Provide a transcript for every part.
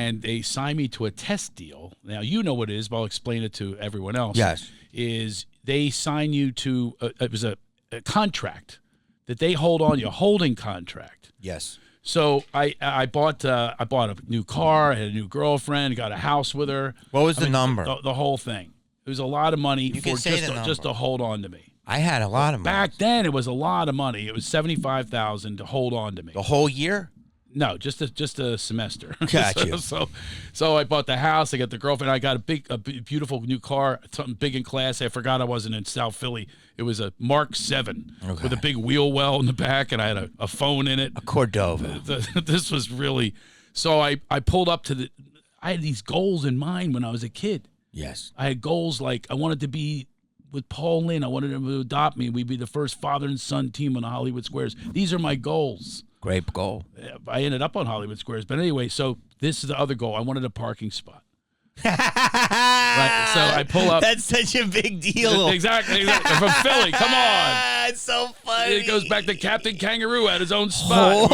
and they signed me to a test deal. Now, you know what it is, but I'll explain it to everyone else. Yes. Is they sign you to, it was a contract that they hold on you, a holding contract. Yes. So I bought a new car, I had a new girlfriend, got a house with her. What was the number? The whole thing. It was a lot of money You can for say the number. just to hold on to me. I had a lot of money. Back then, it was a lot of money. It was $75,000 to hold on to me. The whole year? No, just a semester. Gotcha. So I bought the house. I got the girlfriend. I got a beautiful new car, something big and classy. I forgot I wasn't in South Philly. It was a Mark 7 with a big wheel well in the back, and I had a phone in it. A Cordova. This was really. So I pulled up to I had these goals in mind when I was a kid. Yes. I had goals like I wanted to be with Paul Lynn. I wanted him to adopt me. We'd be the first father and son team on the Hollywood Squares. These are my goals. Great goal. I ended up on Hollywood Squares. But anyway, so this is the other goal. I wanted a parking spot. Right, so I pull up. That's such a big deal. Exactly. From Philly. Come on. It's so funny. It goes back to Captain Kangaroo at his own spot.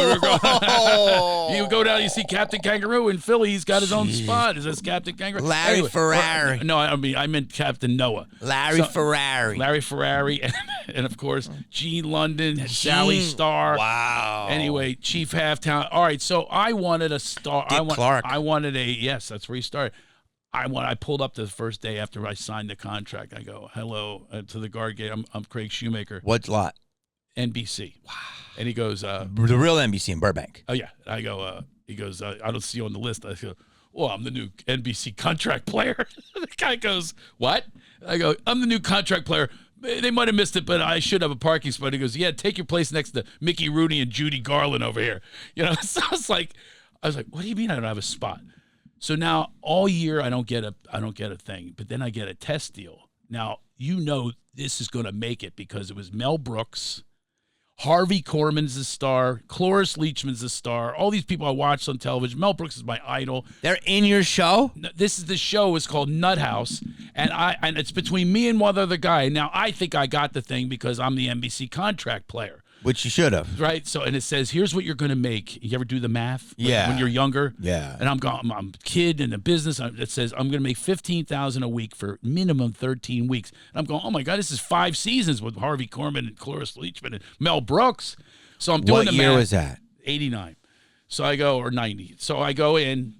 You go down, you see Captain Kangaroo in Philly. He's got his own spot. Is this Captain Kangaroo? Larry Ferrari. No, I meant Captain Noah. Larry Ferrari. Larry Ferrari, and of course Gene London, Sally Starr. Wow. Anyway, Chief Halftown. All right, so I wanted a star. Clark. I wanted a yes. That's where he started. I pulled up the first day after I signed the contract. I go, hello to the guard gate. I'm Craig Shoemaker. What lot? NBC. Wow. And he goes, the real NBC in Burbank. Oh yeah. I go, he goes, I don't see you on the list. I go, well, I'm the new NBC contract player. The guy goes, what? I go, I'm the new contract player. They might have missed it, but I should have a parking spot. He goes, yeah, take your place next to Mickey Rooney and Judy Garland over here. So I was like, what do you mean I don't have a spot? So now all year I don't get a thing, but then I get a test deal. Now, this is going to make it because it was Mel Brooks, Harvey Korman's the star, Cloris Leachman's the star, all these people I watched on television. Mel Brooks is my idol. They're in your show? This is the show. It's called Nut House, and it's between me and one other guy. Now, I think I got the thing because I'm the NBC contract player. Which you should have. Right. So, and it says, here's what you're going to make. You ever do the math? Yeah. When you're younger? Yeah. And I'm a kid in the business. It says, I'm going to make $15,000 a week for minimum 13 weeks. And I'm going, oh my God, this is 5 seasons with Harvey Korman and Cloris Leachman and Mel Brooks. So I'm doing the math. What year was that? 89. So I go, or 90. So I go in.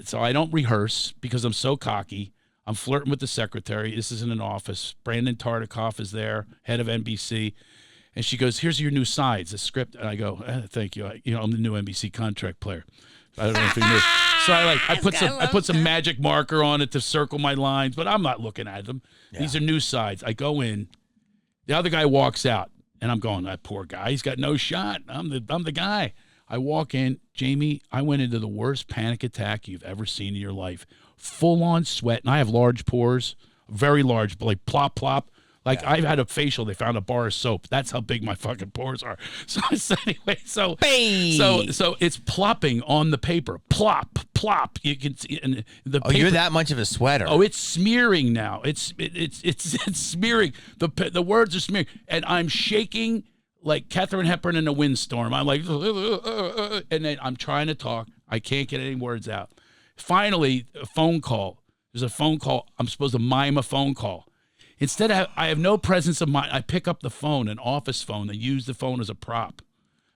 So I don't rehearse because I'm so cocky. I'm flirting with the secretary. This is in an office. Brandon Tartikoff is there, head of NBC. And she goes, here's your new sides, the script. And I go, thank you. I'm the new NBC contract player. I don't know if you knew. So I put some magic marker on it to circle my lines, but I'm not looking at them. Yeah. These are new sides. I go in. The other guy walks out, and I'm going, that poor guy. He's got no shot. I'm the guy. I walk in. Jamie, I went into the worst panic attack you've ever seen in your life. Full-on sweat, and I have large pores, very large, like plop, plop. Like, I've had a facial. They found a bar of soap. That's how big my fucking pores are. So anyway, so it's plopping on the paper. Plop, plop. You can see and the paper. You're that much of a sweater. Oh, it's smearing now. It's smearing. The words are smearing, and I'm shaking like Katharine Hepburn in a windstorm. I'm like, and then I'm trying to talk. I can't get any words out. Finally, a phone call. There's a phone call. I'm supposed to mime a phone call. Instead, I have no presence of mind. I pick up the phone, an office phone. They use the phone as a prop.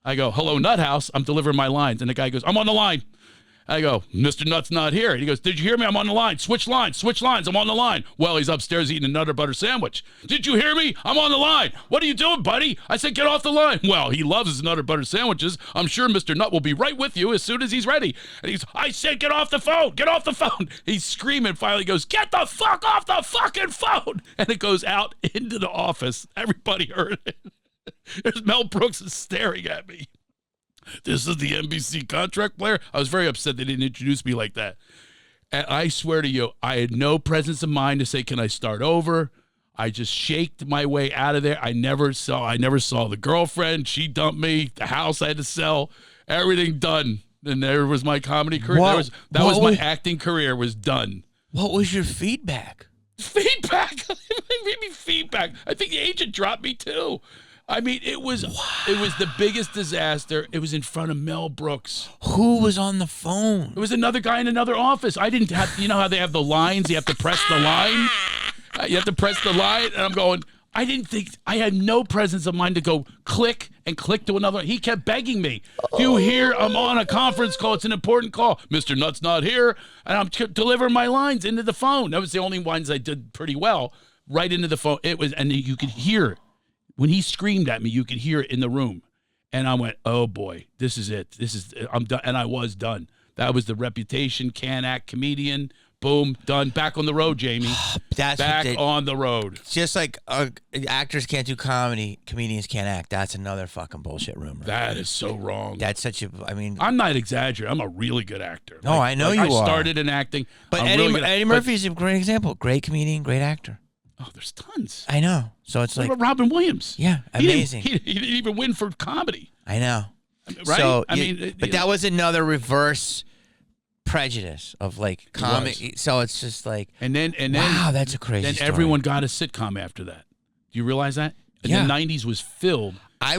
I go, hello, Nut House. I'm delivering my lines. And the guy goes, I'm on the line. I go, Mr. Nut's not here. And he goes, did you hear me? I'm on the line. Switch lines. I'm on the line. Well, he's upstairs eating a Nutter Butter sandwich. Did you hear me? I'm on the line. What are you doing, buddy? I said, get off the line. Well, he loves his Nutter Butter sandwiches. I'm sure Mr. Nut will be right with you as soon as he's ready. And he's, I said, get off the phone. Get off the phone. He's screaming. Finally goes, get the fuck off the fucking phone. And it goes out into the office. Everybody heard it. There's Mel Brooks is staring at me. This is the NBC contract player. I was very upset they didn't introduce me like that. And I swear to you, I had no presence of mind to say, can I start over? I just shaked my way out of there. I never saw the girlfriend. She dumped me. The house I had to sell. Everything done. And there was my comedy career. My acting career was done. What was your feedback? Feedback? Maybe feedback. I think the agent dropped me too. I mean, it was the biggest disaster. It was in front of Mel Brooks. Who was on the phone? It was another guy in another office. I didn't have, you know how they have the lines? You have to press the line. You have to press the line, and I'm going. I didn't think, I had no presence of mind to go click and click to another. He kept begging me. Do you hear? I'm on a conference call. It's an important call. Mr. Nutt's not here. And I'm delivering my lines into the phone. That was the only ones I did pretty well. Right into the phone. It was, and you could hear, when he screamed at me, you could hear it in the room. And I went, oh boy, this is it. I'm done. And I was done. That was the Reputation, Can Act comedian. Boom, done. Back on the road, Jamie. That's back on the road. Just like actors can't do comedy, comedians can't act. That's another fucking bullshit rumor. That is so wrong. That's such a. I mean, I'm not exaggerating. I'm a really good actor. No, I know you are. I started in acting. But Eddie Murphy's a great example. Great comedian, great actor. Oh, there's tons. I know. So it's what like about Robin Williams. Yeah, amazing. He didn't even win for comedy. I know. Right? So, I mean, but that was another reverse prejudice of like comic. So it's just like, and then wow, that's a crazy. Then story. everyone got a sitcom after that. Do you realize that? Yeah. The '90s was filled. I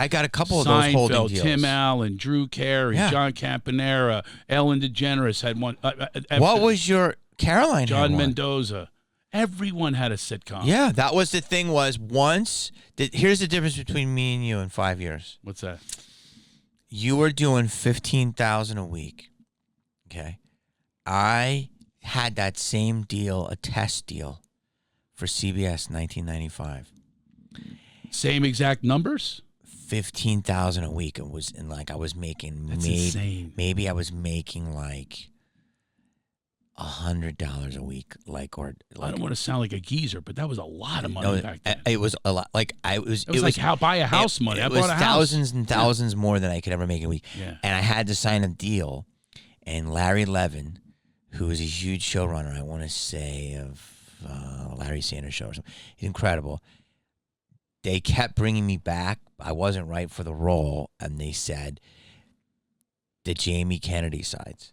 got a couple of Seinfeld, those holding deals. Tim Allen, Drew Carey, John Campanella, Ellen DeGeneres had one. What was your Caroline? John Mendoza. Everyone had a sitcom. Yeah, that was the thing. Was once. Here's the difference between me and you in 5 years. What's that? You were doing 15,000 a week. Okay, I had that same deal, a test deal, for CBS 1995. Same exact numbers. 15,000 a week. It was, and like I was making. That's insane. Maybe I was making like $100 a week, I don't want to sound like a geezer, but that was a lot of money back then. It was a lot. Like it was like how buy a house money. It I was bought a thousands house. and thousands more than I could ever make in a week. Yeah. And I had to sign a deal, and Larry Levin, who is a huge showrunner, I want to say of Larry Sanders Show or something, he's incredible. They kept bringing me back. I wasn't right for the role, and they said the Jamie Kennedy sides.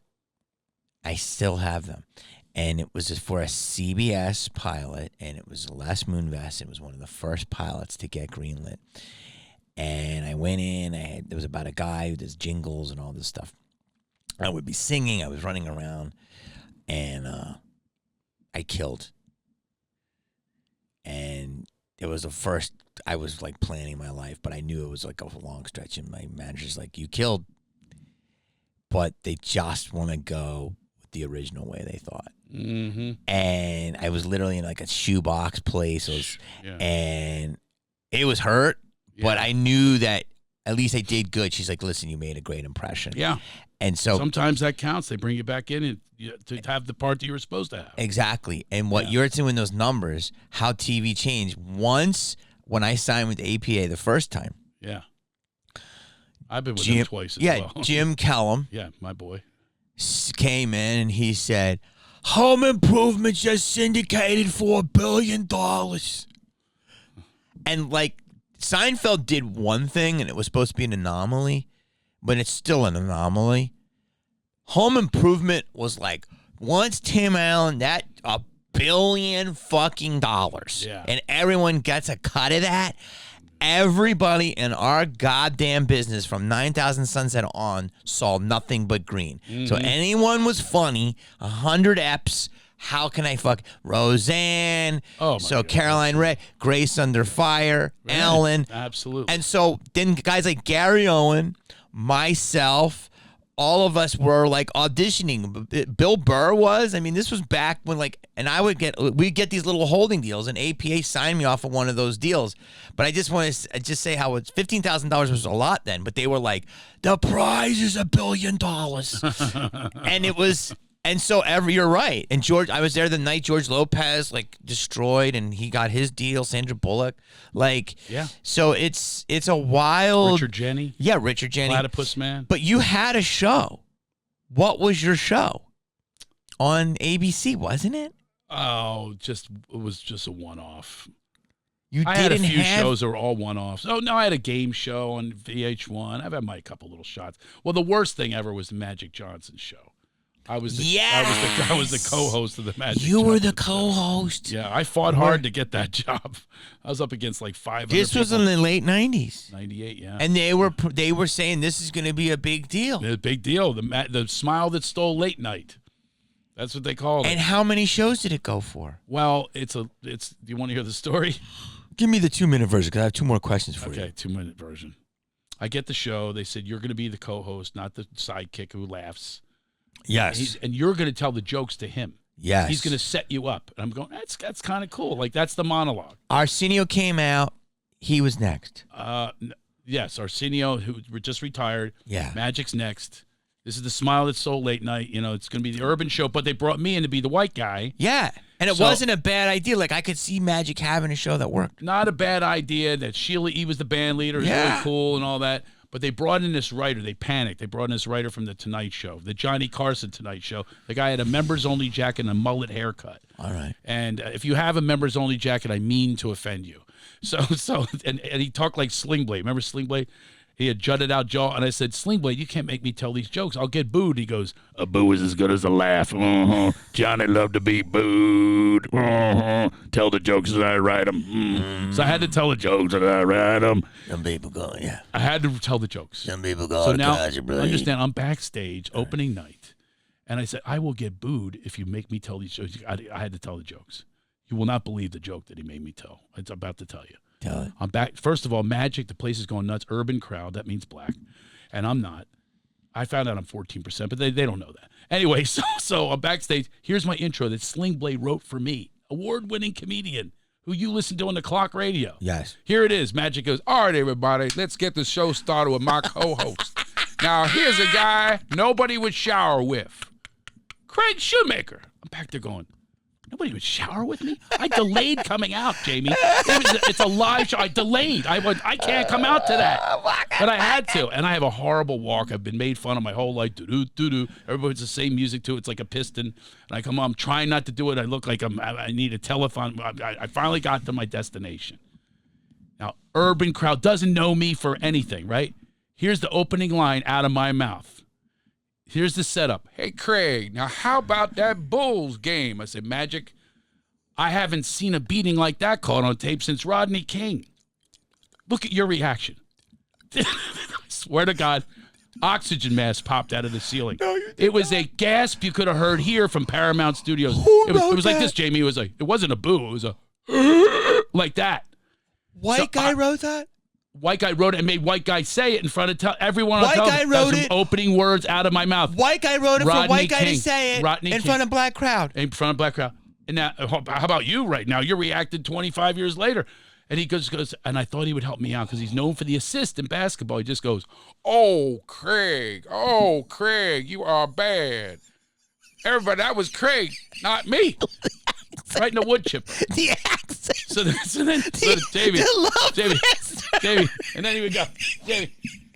I still have them. And it was for a CBS pilot, and it was Les Moonves. It was one of the first pilots to get greenlit. And I went in. There was about a guy who does jingles and all this stuff. I would be singing. I was running around. And I killed. And it was the first. I was like planning my life, but I knew it was like a long stretch. And my manager's like, you killed. But they just want to go the original way they thought. Mm-hmm. And I was literally in like a shoebox place, and it was hurt, but I knew that at least I did good. She's like, listen, you made a great impression. Yeah. And so sometimes that counts. They bring you back in and to have the part that you were supposed to have. Exactly. And what you're doing those numbers, how TV changed. Once when I signed with APA the first time. Yeah. I've been with them twice as well. Jim Kellum. Yeah, my boy. Came in and he said, Home Improvement just syndicated for $1 billion. And like Seinfeld did one thing and it was supposed to be an anomaly, but it's still an anomaly. Home Improvement was like, once Tim Allen, that $1 billion fucking dollars. Yeah. And everyone gets a cut of that. Everybody in our goddamn business from 9,000 Sunset on saw nothing but green. Mm-hmm. So anyone was funny, 100 eps. How can I fuck Roseanne? Oh, my so God. Caroline Ray, Grace Under Fire, Right. Ellen. Absolutely. And so then guys like Gary Owen, myself, all of us were like auditioning. Bill Burr was. I mean, this was back when we'd get these little holding deals, and APA signed me off of one of those deals. But I just want to just say how it's $15,000 was a lot then, but they were like, the prize is $1 billion, and it was. And so you're right. And I was there the night George Lopez like destroyed, and he got his deal. Sandra Bullock, So it's a wild. Richard Jeni. Yeah, Richard Jeni. Platypus Man. But you had a show. What was your show? On ABC, wasn't it? Oh, it was just a one-off. I had a few shows that were all one-offs. Oh, no, I had a game show on VH1. I've had my couple little shots. Well, the worst thing ever was the Magic Johnson show. I was the, Yes. I was the co-host of the Magic. You were the Johnson show. co-host. Yeah, I fought hard to get that job. I was up against like 500 This was in the late 90s. 98, yeah. And they were saying this is going to be a big deal. The big deal. The smile that stole late night. That's what they called And it. how many shows did it go for? Well, do you want to hear the story? Give me the 2-minute version because I have 2 more questions for you. Okay, 2-minute version. I get the show. They said, you're going to be the co-host, not the sidekick who laughs. Yes. And you're going to tell the jokes to him. Yes. He's going to set you up. And I'm going, that's kind of cool. Like, that's the monologue. Arsenio came out. He was next. Yes, Arsenio, who just retired. Yeah. Magic's next. This is the smile that stole late night. You know, it's going to be the urban show, but they brought me in to be the white guy. Yeah. And it wasn't a bad idea. Like, I could see Magic having a show that worked. Not a bad idea. That Sheila E. was the band leader. It was really cool and all that. But they brought in this writer. They panicked. They brought in this writer from The Tonight Show, the Johnny Carson Tonight Show. The guy had a members-only jacket and a mullet haircut. All right. And if you have a members-only jacket, I mean to offend you. And he talked like Sling Blade. Remember Sling Blade? He had jutted out jaw, and I said, Sling Blade, you can't make me tell these jokes. I'll get booed. He goes, a boo is as good as a laugh. Johnny loved to be booed. Tell the jokes as I write them. So I had to tell the jokes as I write them. Some people go, yeah. I had to tell the jokes. Some people go, So now, understand, I'm backstage, opening night, and I said, I will get booed if you make me tell these jokes. I had to tell the jokes. You will not believe the joke that he made me tell. It's about to tell you. Tell it. I'm back. First of all, Magic, the place is going nuts. Urban crowd, that means black. And I'm not. I found out I'm 14%, but they don't know that. Anyway, so I'm backstage. Here's my intro that Sling Blade wrote for me. Award-winning comedian who you listen to on the clock radio. Yes. Here it is. Magic goes, all right, everybody, let's get the show started with my co-host. Now, here's a guy nobody would shower with. Craig Shoemaker. I'm back there going, nobody would shower with me? I delayed coming out, Jamie. It's a live show. I delayed. I can't come out to that. But I had to. And I have a horrible walk. I've been made fun of my whole life. Do-do-do-do. Everybody's the same music, too. It's like a piston. And I come on. I'm trying not to do it. I look like I need a telephone. I finally got to my destination. Now, urban crowd doesn't know me for anything, right? Here's the opening line out of my mouth. Here's the setup. Hey, Craig, now how about that Bulls game? I said, Magic, I haven't seen a beating like that caught on tape since Rodney King. Look at your reaction. I swear to God, oxygen mask popped out of the ceiling. No, it was a gasp you could have heard here from Paramount Studios. It was like this, Jamie. It was like, it wasn't a boo. It was a like that. White guy wrote that? White guy wrote it and made white guy say it in front of everyone. White guy wrote it. Opening words out of my mouth. White guy wrote it for white guy to say it Rodney in front of black crowd. In front of black crowd. And now, how about you right now? You're reacted 25 years later. And he goes, and I thought he would help me out because he's known for the assist in basketball. He just goes, oh, Craig, you are bad. Everybody, that was Craig, not me. Right in the wood chipper. The accent. So then Jamie, and then he would go, Jamie,